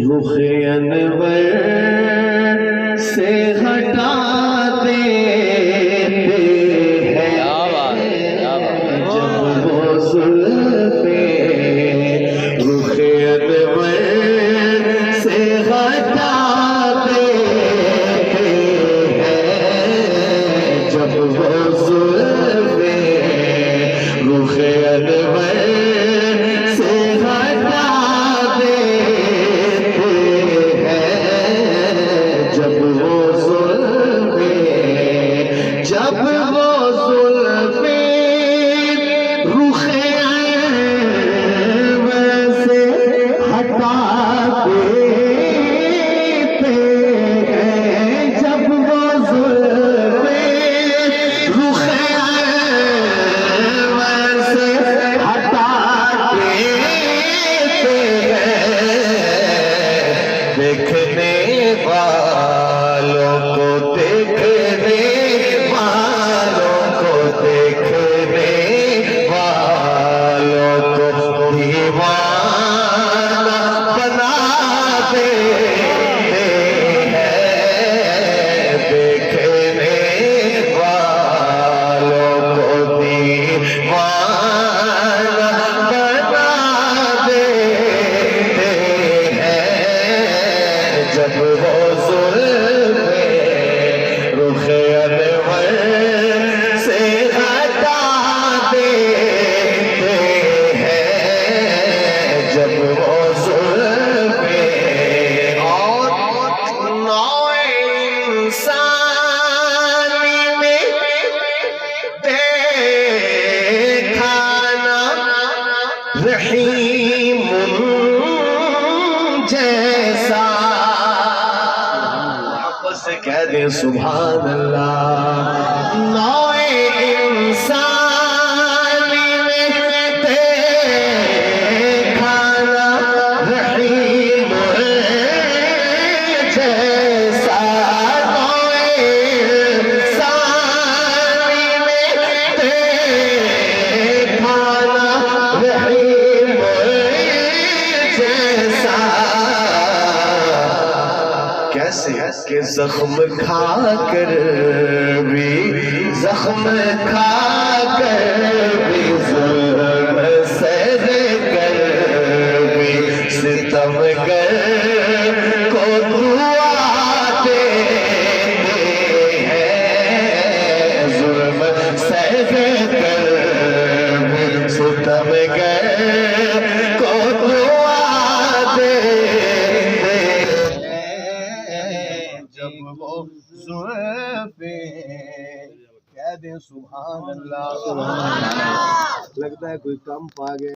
رخ انور سے ہٹا دیتے ہیں جب وہ زلفیں رخ انور سے ہٹا دیتے ہیں جب وہ زلفیں رخ انور سے ہٹا دیتے ہیں جب وہ زلفیں رخ انور سے ہٹا دیتے ہیں جب وہ زلفیں رخ انور سے ہٹا دیتے ہیں دیکھنے والوں کو دیکھنے والوں کو دیکھنے والوں کو دیوانہ بنا دیتے ہیں دیکھنے والوں کو دیوانہ بنا دیتے ہیں جب وہ زلفیں رخ انور سے ہٹا دیتے ہیں جب وہ زلفیں اور نوع انسانی میں دیکھا نا رحیم جیسا سے کہہ دیں سبحان اللہ نوع انسانی میں دیکھا نا رحیم جیسا نوع انسانی میں دیکھا نا رحیم جیسا کیسے کہ زخم کھا کر بھی زخم کھا کر بھی ظلم سہ کر بھی ستم گر کو دعا دیتے ہیں ظلم سہ کر بھی ستم گر کو دعا دیتے جب وہ زلفیں کہہ دیں سبحان اللہ لگتا ہے کوئی کم پا گئے